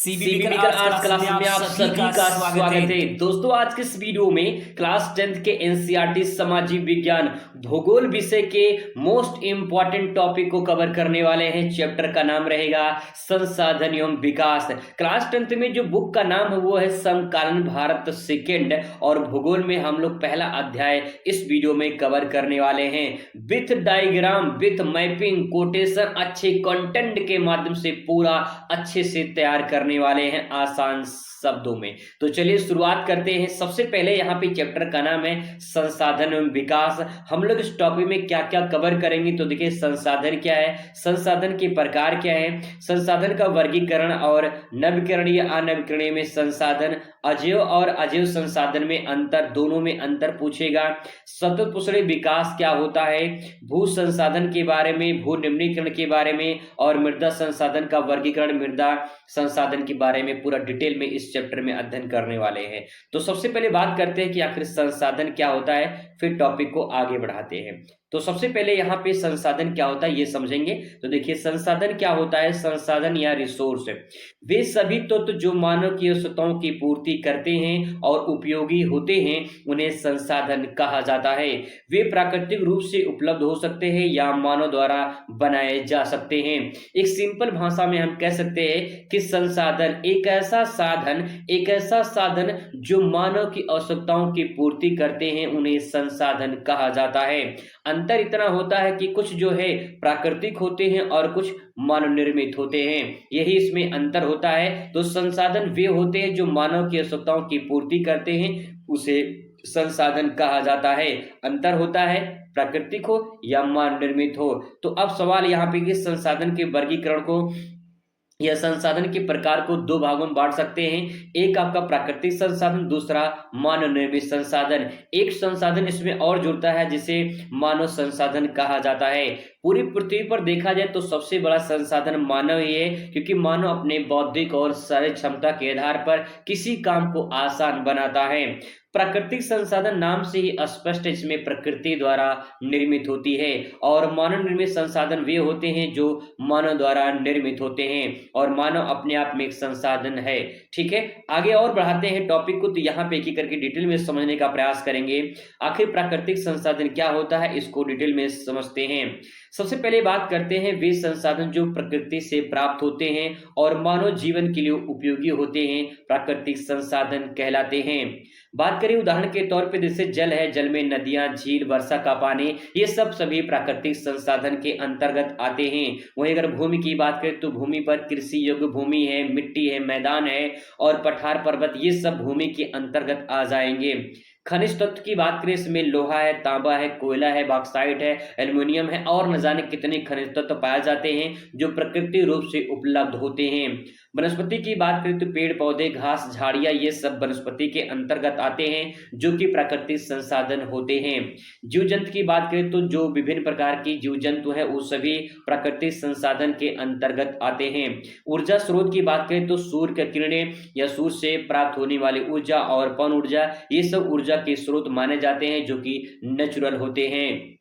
सीबीबीकल arts class में आप सभी का स्वागत है। दोस्तों, आज के इस वीडियो में क्लास 10th के एनसीईआरटी सामाजिक विज्ञान भूगोल विषय के मोस्ट इंपॉर्टेंट टॉपिक को कवर करने वाले हैं। चैप्टर का नाम रहेगा संसाधन एवं विकास। क्लास 10th में जो बुक का नाम है वो है समकालीन भारत सेकेंड, और भूगोल में हम लोग पहला अध्याय इस वीडियो में कवर करने वाले हैं with diagram, with mapping, quotation, अच्छे कंटेंट के माध्यम से पूरा अच्छे से तैयार करने वाले हैं आसान शब्दों में। तो चलिए शुरुआत करते हैं। सबसे पहले यहाँ पे चैप्टर का नाम है संसाधन एवं विकास। हम लोग इस टॉपिक में क्या क्या कवर करेंगे तो देखिए, संसाधन क्या है, संसाधन के प्रकार क्या है, संसाधन का वर्गीकरण और नवीकरणीय अनवीकरणीय में संसाधन, अजैव और अजैव संसाधन में अंतर, दोनों में अंतर पूछेगा। सतत पूछे विकास क्या होता है, भू संसाधन के बारे में, भू निम्नीकरण के बारे में, और मृदा संसाधन का वर्गीकरण, मृदा संसाधन के बारे में पूरा डिटेल में इस चैप्टर में अध्ययन करने वाले हैं। तो सबसे पहले बात करते हैं कि आखिर संसाधन क्या होता है, फिर टॉपिक को आगे बढ़ाते हैं। तो सबसे पहले यहाँ पे संसाधन क्या होता है ये समझेंगे। तो देखिए, संसाधन क्या होता है, संसाधन या रिसोर्स वे सभी तत्व जो मानव की आवश्यकताओं की पूर्ति करते हैं और उपयोगी होते हैं, उन्हें संसाधन कहा जाता है। वे प्राकृतिक रूप से उपलब्ध हो सकते हैं या मानव द्वारा बनाए जा सकते हैं। एक सिंपल भाषा में हम कह सकते हैं कि संसाधन एक ऐसा साधन जो मानव की आवश्यकताओं की पूर्ति करते हैं, उन्हें संसाधन कहा जाता है। अंतर इतना होता है कि कुछ जो है प्राकृतिक होते हैं और कुछ मानव निर्मित होते हैं, यही इसमें अंतर होता है। तो संसाधन वे होते हैं जो मानव की आवश्यकताओं की पूर्ति करते हैं, उसे संसाधन कहा जाता है। अंतर होता है प्राकृतिक हो या मानव निर्मित हो। तो अब सवाल यहाँ पे कि संसाधन के वर्गीकरण को यह संसाधन के प्रकार को दो भागों में बांट सकते हैं। एक आपका प्राकृतिक संसाधन, दूसरा मानव निर्मित संसाधन। एक संसाधन इसमें और जुड़ता है जिसे मानव संसाधन कहा जाता है। पूरी पृथ्वी पर देखा जाए तो सबसे बड़ा संसाधन मानव ही है, क्योंकि मानव अपने बौद्धिक और शारीरिक क्षमता के आधार पर किसी काम को आसान बनाता है। प्राकृतिक संसाधन नाम से ही स्पष्ट है, इसमें प्रकृति द्वारा निर्मित होती है, और मानव निर्मित संसाधन वे होते हैं जो मानव द्वारा निर्मित होते हैं, और मानव अपने आप में एक संसाधन है। ठीक है, आगे और बढ़ाते हैं टॉपिक को। तो यहाँ पे एक एक करके डिटेल में समझने का प्रयास करेंगे। आखिर प्राकृतिक संसाधन क्या होता है, इसको डिटेल में समझते हैं। सबसे पहले बात करते हैं वे संसाधन जो प्रकृति से प्राप्त होते हैं और मानव जीवन के लिए उपयोगी होते हैं, प्राकृतिक संसाधन कहलाते हैं। बात करें उदाहरण के तौर पे, जैसे जल है, जल में नदियां, झील, वर्षा का पानी, ये सब सभी प्राकृतिक संसाधन के अंतर्गत आते हैं। वहीं अगर भूमि की बात करें तो भूमि पर कृषि योग्य भूमि है, मिट्टी है, मैदान है और पठार पर्वत, ये सब भूमि के अंतर्गत आ जाएंगे। खनिज तत्व की बात करें, इसमें लोहा है, तांबा है, कोयला है, बॉक्साइट है, एल्युमिनियम है, और न जाने कितने खनिज तत्व पाए जाते हैं जो प्रकृति रूप से उपलब्ध होते हैं। वनस्पति की बात करें तो पेड़ पौधे, घास, झाड़ियां, ये सब वनस्पति के अंतर्गत आते हैं जो कि प्राकृतिक संसाधन होते हैं। जीव जंतु की बात करें तो जो विभिन्न प्रकार की जीव जंतु है वो सभी प्राकृतिक संसाधन के अंतर्गत आते हैं। ऊर्जा स्रोत की बात करें तो सूर्य की किरणें या सूर्य से प्राप्त होने वाली ऊर्जा और पवन ऊर्जा, ये सब ऊर्जा के स्रोत माने जाते हैं जो कि नेचुरल होते हैं।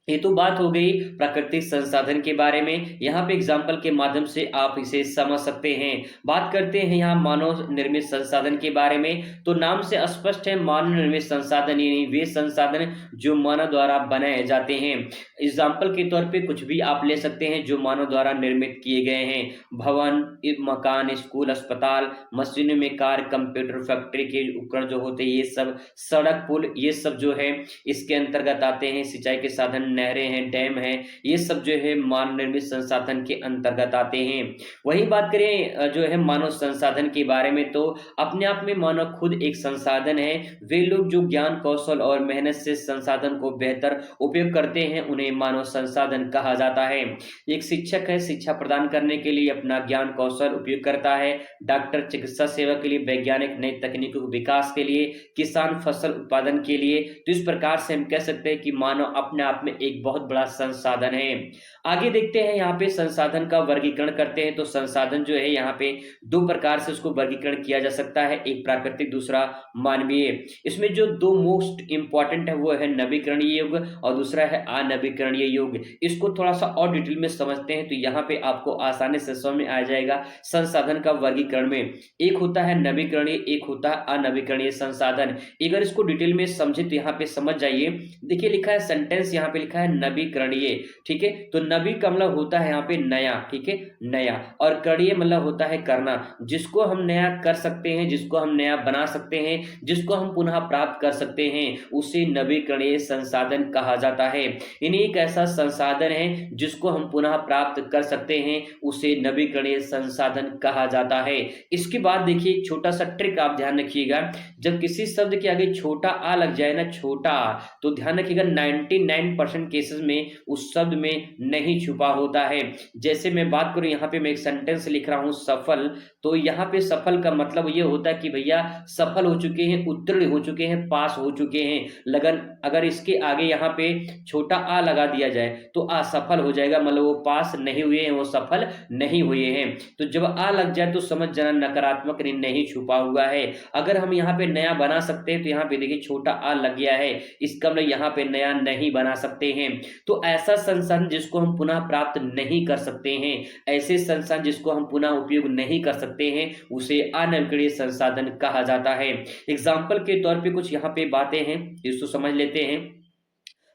ये तो बात हो गई प्राकृतिक संसाधन के बारे में। यहाँ पे एग्जाम्पल के माध्यम से आप इसे समझ सकते हैं। बात करते हैं यहाँ मानव निर्मित संसाधन के बारे में। तो नाम से स्पष्ट है, मानव निर्मित संसाधन यानी वे संसाधन जो मानव द्वारा बनाए जाते हैं। एग्जाम्पल के तौर पे कुछ भी आप ले सकते हैं जो मानव द्वारा निर्मित किए गए हैं। भवन, मकान, स्कूल, अस्पताल, मशीनों में कार, कंप्यूटर, फैक्ट्री के उपकरण जो होते हैं, ये सब, सड़क, पुल, ये सब जो है इसके अंतर्गत आते हैं। सिंचाई के साधन, नहरें हैं, डैम हैं, ये सब जो है मानव निर्मित संसाधन के अंतर्गत आते हैं। वही बात करें जो है मानव संसाधन के बारे में, तो अपने आप में मानव खुद एक संसाधन है। वे लोग जो ज्ञान, कौशल और मेहनत से संसाधन को बेहतर उपयोग करते हैं, उन्हें मानव संसाधन कहा जाता है। एक शिक्षक है, शिक्षा प्रदान करने के लिए अपना ज्ञान कौशल उपयोग करता है। डॉक्टर चिकित्सा सेवा के लिए, वैज्ञानिक नई तकनीकों के विकास के लिए, किसान फसल उत्पादन के लिए। तो इस प्रकार से हम कह सकते हैं कि मानव अपने आप में एक बहुत बड़ा संसाधन है। आगे देखते हैं यहाँ पे संसाधन का वर्गीकरण करते हैं। तो संसाधन जो है यहाँ पे दो प्रकार से उसको वर्गीकरण किया जा सकता है, एक प्राकृतिक दूसरा मानवीय। इसमें जो दो मोस्ट इंपॉर्टेंट है वो है नवीकरणीय युग और दूसरा है अनवीकरणीय युग। इसको थोड़ा सा और डिटेल में समझते हैं तो यहाँ पे आपको आसानी से समझ में आ जाएगा। संसाधन का वर्गीकरण में एक होता है नवीकरणीय, एक होता है अनवीकरणीय संसाधन। अगर इसको डिटेल में समझे तो यहाँ पे समझ जाइए। देखिए लिखा है सेंटेंस, यहाँ पे लिखा है नवीकरणीय, ठीक है। तो नवी का मतलब होता है यहाँ पे नया, ठीक है, नया, और करणीय मतलब होता है करना। जिसको हम नया कर सकते हैं, जिसको हम नया बना सकते हैं, जिसको हम पुनः प्राप्त कर सकते हैं, उसे नवीकरणीय संसाधन कहा जाता है। यानी एक ऐसा संसाधन है जिसको हम पुनः प्राप्त कर सकते हैं, उसे नवीकरणीय संसाधन कहा जाता है। इसके बाद देखिए छोटा सा ट्रिक आप ध्यान रखिएगा, जब किसी शब्द के आगे छोटा आ लग जाए ना, छोटा आ, तो ध्यान रखिएगा 99% केसेस में उस शब्द में नहीं छुपा होता है। जैसे मैं बात करूं, यहाँ पे मैं एक सेंटेंस लिख रहा हूं सफल, तो यहाँ पे सफल का मतलब ये होता है कि भैया सफल हो चुके हैं, उत्तीर्ण हो चुके हैं, पास हो चुके हैं। लगन अगर इसके आगे यहाँ पे छोटा आ लगा दिया जाए तो असफल हो जाएगा, मतलब वो पास नहीं हुए हैं, वो सफल नहीं हुए हैं। तो जब आ लग जाए तो समझ जाना नकारात्मक नहीं छुपा हुआ है। अगर हम यहाँ पे नया बना सकते हैं तो यहाँ पे देखिए छोटा आ लग गया है, इसका मतलब यहाँ पे नया नहीं बना सकते हैं। तो ऐसा संसाधन जिसको हम पुनः प्राप्त नहीं कर सकते हैं, ऐसे संसाधन जिसको हम पुनः उपयोग नहीं कर सकते हैं, उसे अनवीकरणीय संसाधन कहा जाता है। एग्जाम्पल के तौर पे कुछ यहाँ पे बातें हैं, इसको समझ लेते हैं।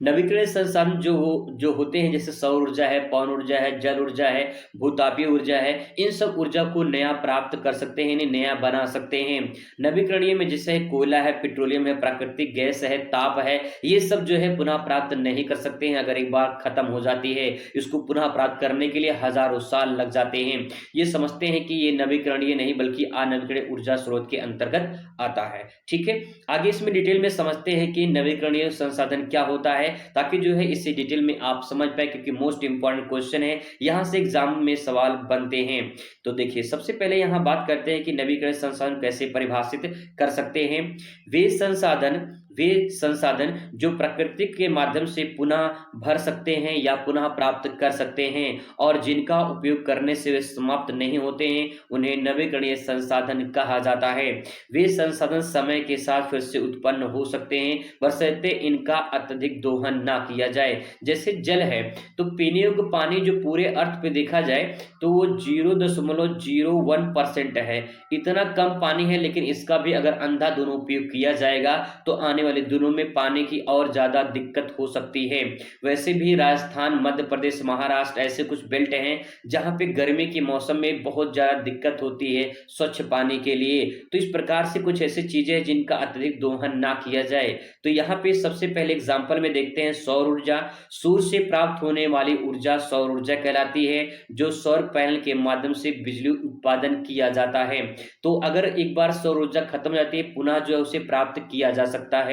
नवीकरणीय संसाधन जो होते हैं, जैसे सौर ऊर्जा है, पवन ऊर्जा है, जल ऊर्जा है, भूतापीय ऊर्जा है, इन सब ऊर्जा को नया प्राप्त कर सकते हैं, नया बना सकते हैं। नवीकरणीय में जैसे कोयला है, पेट्रोलियम है, प्राकृतिक गैस है, ताप है, ये सब जो है पुनः प्राप्त नहीं कर सकते हैं। अगर एक बार खत्म हो जाती है, इसको पुनः प्राप्त करने के लिए हजारों साल लग जाते हैं। ये समझते हैं कि ये नवीकरणीय नहीं बल्कि अनवीकरणीय ऊर्जा स्रोत के अंतर्गत आता है, ठीक है। आगे इसमें डिटेल में समझते हैं कि नवीकरणीय संसाधन क्या होता है, ताकि जो है इससे डिटेल में आप समझ पाए, क्योंकि मोस्ट इंपॉर्टेंट क्वेश्चन है, यहां से एग्जाम में सवाल बनते हैं। तो देखिए सबसे पहले यहां बात करते हैं कि नवीकरणीय संसाधन कैसे परिभाषित कर सकते हैं। वे संसाधन जो प्रकृति के माध्यम से पुनः भर सकते हैं या पुनः प्राप्त कर सकते हैं और जिनका उपयोग करने से वे समाप्त नहीं होते हैं, उन्हें नवीकरणीय संसाधन कहा जाता है। वे संसाधन समय के साथ फिर से उत्पन्न हो सकते हैं, बशर्ते इनका अत्यधिक दोहन ना किया जाए। जैसे जल है, तो पीने योग्य पानी जो पूरे अर्थ पे देखा जाए तो वो 0.01% है, इतना कम पानी है, लेकिन इसका भी अगर अंधाधुंध उपयोग किया जाएगा तो आने वाले दिनों में पानी की और ज्यादा दिक्कत हो सकती है। वैसे भी राजस्थान, मध्य प्रदेश, महाराष्ट्र ऐसे कुछ बेल्ट हैं जहां पे गर्मी के मौसम में बहुत ज्यादा दिक्कत होती है स्वच्छ पानी के लिए। तो इस प्रकार से कुछ ऐसी चीजें हैं जिनका अत्यधिक दोहन ना किया जाए। तो यहाँ पे सबसे पहले एग्जाम्पल में देखते हैं सौर ऊर्जा। सूर्य से प्राप्त होने वाली ऊर्जा सौर ऊर्जा कहलाती है, जो सौर पैनल के माध्यम से बिजली उत्पादन किया जाता है। तो अगर एक बार सौर ऊर्जा खत्म हो जाती है, पुनः जो है उसे प्राप्त किया जा सकता है।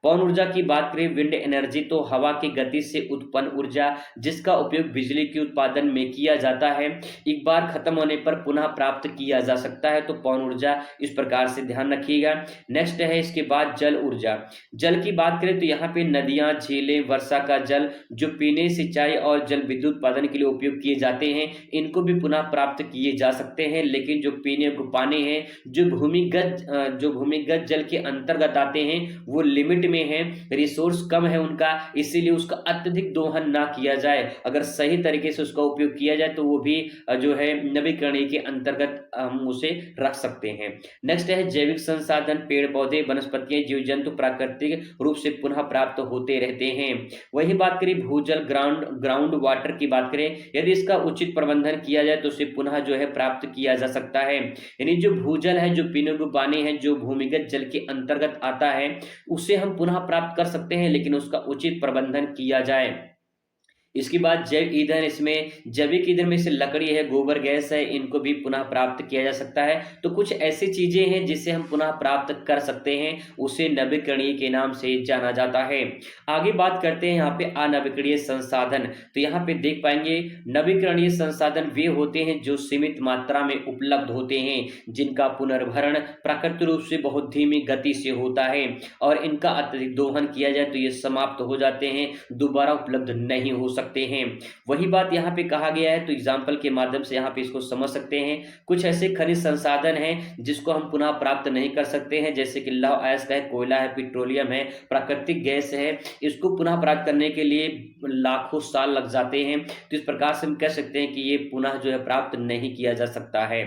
पवन ऊर्जा की बात करें, विंड एनर्जी, तो हवा की गति से उत्पन्न ऊर्जा जिसका उपयोग बिजली के उत्पादन में किया जाता है, एक बार खत्म होने पर पुनः प्राप्त किया जा सकता है। तो पवन ऊर्जा इस प्रकार से ध्यान रखिएगा। नेक्स्ट है इसके बाद जल ऊर्जा। जल की बात करें तो यहाँ पे नदियां, झीलें, वर्षा का जल जो पीने, सिंचाई और जल विद्युत उत्पादन के लिए उपयोग किए जाते हैं, इनको भी पुनः प्राप्त किए जा सकते हैं। लेकिन जो पीने योग्य पानी है, जो भूमिगत जल के अंतर्गत आते हैं, वो लिमिट में है, रिसोर्स कम है उनका, इसीलिए उसका अत्यधिक दोहन ना किया जाए। अगर सही तरीके से उसका उपयोग किया जाए तो वो भी जो है नवीकरणीय के अंतर्गत हम उसे रख सकते हैं। नेक्स्ट है जैविक संसाधन। पेड़ पौधे, वनस्पतियां, जीव जंतु प्राकृतिक रूप से पुनः प्राप्त होते रहते हैं। वही बात करें भूजल, ग्राउंड वाटर की बात करें, यदि इसका उचित प्रबंधन किया जाए तो उसे पुनः जो है प्राप्त किया जा सकता है। यानी जो भूजल है, जो पीने योग्य पानी है, जो भूमिगत जल के अंतर्गत आता है, उसे हम पुनः प्राप्त कर सकते हैं, लेकिन उसका उचित प्रबंधन किया जाए। इसके बाद जैव ईंधन, इसमें जैविक ईंधन में से लकड़ी है, गोबर गैस है, इनको भी पुनः प्राप्त किया जा सकता है। तो कुछ ऐसी चीजें हैं जिसे हम पुनः प्राप्त कर सकते हैं, उसे नवीकरणीय के नाम से जाना जाता है। आगे बात करते हैं यहाँ पे अनवीकरणीय संसाधन। तो यहाँ पे देख पाएंगे नवीकरणीय संसाधन वे होते हैं जो सीमित मात्रा में उपलब्ध होते हैं, जिनका पुनर्भरण प्राकृतिक रूप से बहुत धीमी गति से होता है और इनका अत्यधिक दोहन किया जाए तो ये समाप्त हो जाते हैं, दोबारा उपलब्ध नहीं हो सकते हैं। वही बात यहाँ पे कहा गया है, तो एग्जाम्पल के माध्यम से यहाँ पे इसको समझ सकते हैं। कुछ ऐसे खनिज संसाधन हैं जिसको हम पुनः प्राप्त नहीं कर सकते हैं, जैसे कि लौह अयस्क है, कोयला है, पेट्रोलियम है, प्राकृतिक गैस है। इसको पुनः प्राप्त करने के लिए लाखों साल लग जाते हैं, तो इस प्रकार से हम कह सकते हैं कि ये पुनः जो है प्राप्त नहीं किया जा सकता है।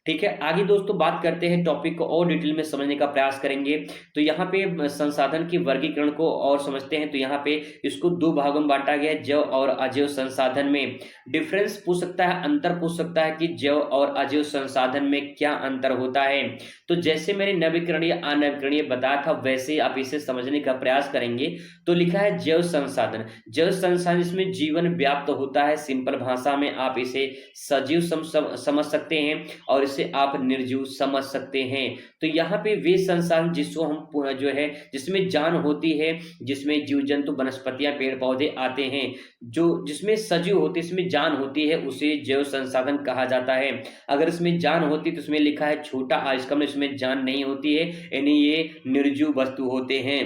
ठीक है, आगे दोस्तों बात करते हैं, टॉपिक को और डिटेल में समझने का प्रयास करेंगे। तो यहाँ पे संसाधन की वर्गीकरण को और समझते हैं। तो यहाँ पे इसको दो भागों में बांटा गया है, जैव और अजैव संसाधन में। डिफरेंस पूछ सकता है, अंतर पूछ सकता है कि जैव और अजैव संसाधन में क्या अंतर होता है। तो जैसे मैंने नवीकरणीय अनवीकरणीय बताया था, वैसे आप इसे समझने का प्रयास करेंगे। तो लिखा है जैव संसाधन। जैव संसाधन इसमें जीवन व्याप्त होता है, सिंपल भाषा में आप इसे सजीव समझ सकते हैं और इसे आप निर्जीव समझ सकते हैं। तो यहाँ पे वे संसाधन जिसको हम जो है जिसमें जान होती है, जिसमें जीव जंतु वनस्पतियां पेड़ पौधे आते हैं, जो जिसमें सजीव होते इसमें जान होती है, उसे जैव संसाधन कहा जाता है। अगर इसमें जान होती तो इसमें लिखा है छोटा आ, इसका मतलब इसमें जान नहीं होती है, यानी ये निर्जीव वस्तु होते हैं।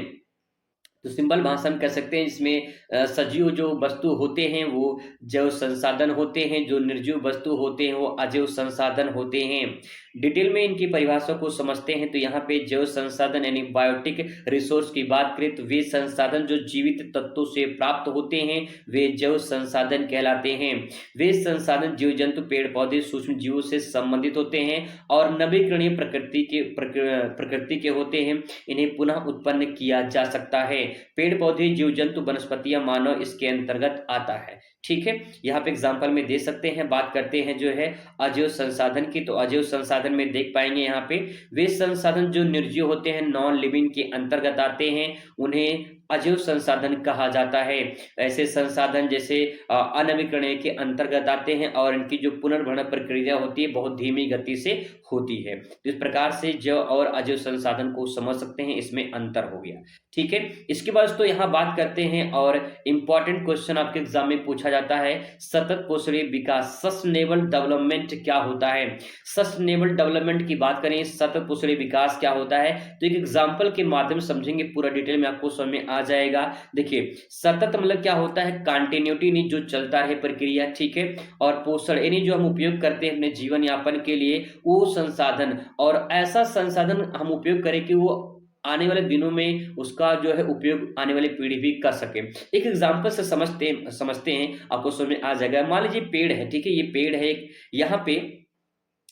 तो सिंपल भाषा में कह सकते हैं इसमें सजीव जो वस्तु होते हैं वो जैव संसाधन होते हैं, जो निर्जीव वस्तु होते हैं वो अजैव संसाधन होते हैं। डिटेल में इनकी परिभाषा को समझते हैं। तो यहाँ पे जैव संसाधन यानी बायोटिक रिसोर्स की बात करें तो वे संसाधन जो जीवित तत्वों से प्राप्त होते हैं वे जैव संसाधन कहलाते हैं। वे संसाधन जीव जंतु पेड़ पौधे सूक्ष्म जीवों से संबंधित होते हैं और नवीकरणीय प्रकृति के होते हैं, इन्हें पुनः उत्पन्न किया जा सकता है। पेड़ पौधे जीव जंतु वनस्पतियां मानव इसके अंतर्गत आता है। ठीक है, यहाँ पे एग्जांपल में दे सकते हैं। बात करते हैं जो है अजैव संसाधन की। तो अजैव संसाधन में देख पाएंगे यहाँ पे वे संसाधन जो निर्जीव होते हैं, नॉन लिविंग के अंतर्गत आते हैं, उन्हें अजैव संसाधन कहा जाता है। ऐसे संसाधन जैसे अनवीकरणीय के अंतर्गत आते हैं और इनकी जो पुनर्भरण प्रक्रिया होती है बहुत धीमी गति से होती है। तो इस प्रकार से जैव और अजैव संसाधन को समझ सकते हैं, इसमें अंतर हो गया। ठीक है, इसके बाद तो यहाँ बात करते हैं और इंपॉर्टेंट क्वेश्चन आपके एग्जाम में पूछा जाता है, सतत पोषणीय विकास सस्टेनेबल डेवलपमेंट क्या होता है। सस्टेनेबल डेवलपमेंट की बात करें, सतत पोषणीय विकास क्या होता है, तो एक एग्जांपल के माध्यम से समझेंगे, पूरा डिटेल में आपको समझ में आ जाएगा। देखिए सतत मतलब क्या होता है, कंटिन्यूटी नहीं, जो चलता रहे प्रक्रिया। ठीक है, और पोषण यानी जो हम उपयोग करते हैं अपने जीवन यापन के लिए वो संसाधन, और ऐसा संसाधन हम उपयोग करें कि वो आने वाले दिनों में उसका जो है उपयोग आने वाली पीढ़ी भी कर सके। एक एग्जांपल से समझते हैं, आपको समझ में आ जाएगा। मान लीजिए पेड़ है, ठीक है, ये पेड़ है,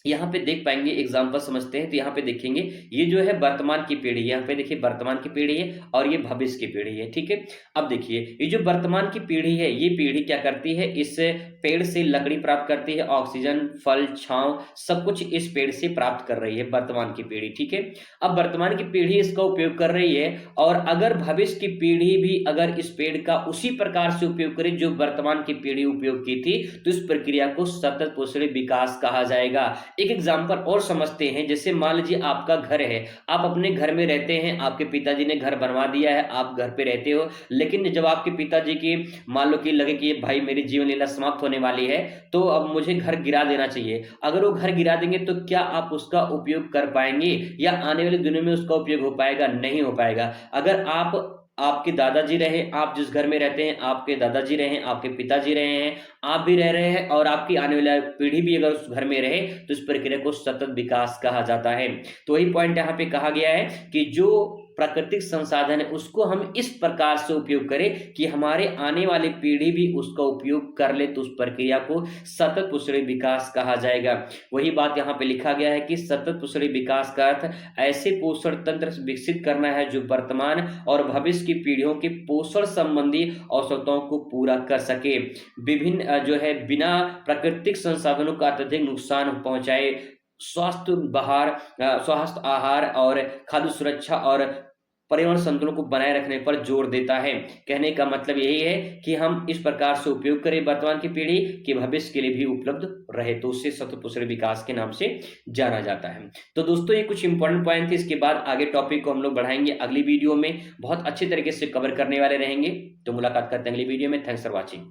यहाँ पे देख पाएंगे, एग्जाम्पल समझते हैं। तो यहाँ पे देखेंगे ये जो है वर्तमान की पीढ़ी है, यहाँ पे देखिए वर्तमान की पीढ़ी है और ये भविष्य की पीढ़ी है। ठीक है, अब देखिए ये जो वर्तमान की पीढ़ी है, ये पीढ़ी क्या करती है, इस पेड़ से लकड़ी प्राप्त करती है, ऑक्सीजन, फल, छांव सब कुछ इस पेड़ से प्राप्त कर रही है वर्तमान की पीढ़ी। ठीक है, अब वर्तमान की पीढ़ी इसका उपयोग कर रही है, और अगर भविष्य की पीढ़ी भी अगर इस पेड़ का उसी प्रकार से उपयोग करे जो वर्तमान की पीढ़ी उपयोग की थी, तो इस प्रक्रिया को सतत पोषणीय विकास कहा जाएगा। एक एग्जांपल और समझते हैं, जैसे मान लीजिए आपका घर है, आप अपने घर में रहते हैं, आपके पिताजी ने घर बनवा दिया है, आप घर पे रहते हो, लेकिन जब आपके पिताजी की मान लो कि लगे कि भाई मेरी जीवन लीला समाप्त होने वाली है, तो अब मुझे घर गिरा देना चाहिए। अगर वो घर गिरा देंगे तो क्या आप उसका उपयोग कर पाएंगे, या आने वाले दिनों में उसका उपयोग हो पाएगा? नहीं हो पाएगा। अगर आपके दादाजी रहे, आप जिस घर में रहते हैं आपके दादाजी रहे, आपके पिताजी रहे हैं, आप भी रह रहे हैं, और आपकी आने वाली पीढ़ी भी अगर उस घर में रहे, तो इस प्रक्रिया को सतत विकास कहा जाता है। तो वही पॉइंट यहाँ पे कहा गया है कि जो प्राकृतिक संसाधन है उसको हम इस प्रकार से उपयोग करें कि हमारे आने वाली पीढ़ी भी उसका उपयोग कर ले, तो उस प्रक्रिया को सतत पोषणीय विकास कहा जाएगा। वही बात यहाँ पे लिखा गया है कि सतत पोषणीय विकास का अर्थ ऐसे पोषण तंत्र विकसित करना है जो वर्तमान और भविष्य की पीढ़ियों के पोषण संबंधी आवश्यकताओं को पूरा कर सके, विभिन्न जो है बिना प्राकृतिक संसाधनों का अत्यधिक नुकसान पहुंचाए, स्वास्थ्य आहार और खाद्य सुरक्षा और पर्यावरण संतुलन को बनाए रखने पर जोर देता है। कहने का मतलब यही है कि हम इस प्रकार से उपयोग करें वर्तमान की पीढ़ी कि भविष्य के लिए भी उपलब्ध रहे, तो उससे सतत विकास के नाम से जाना जाता है। तो दोस्तों ये कुछ इंपॉर्टेंट पॉइंट थे। इसके बाद आगे टॉपिक को हम लोग बढ़ाएंगे अगली वीडियो में, बहुत अच्छे तरीके से कवर करने वाले रहेंगे। तो मुलाकात करते हैं अगली वीडियो में। Thanks for watching.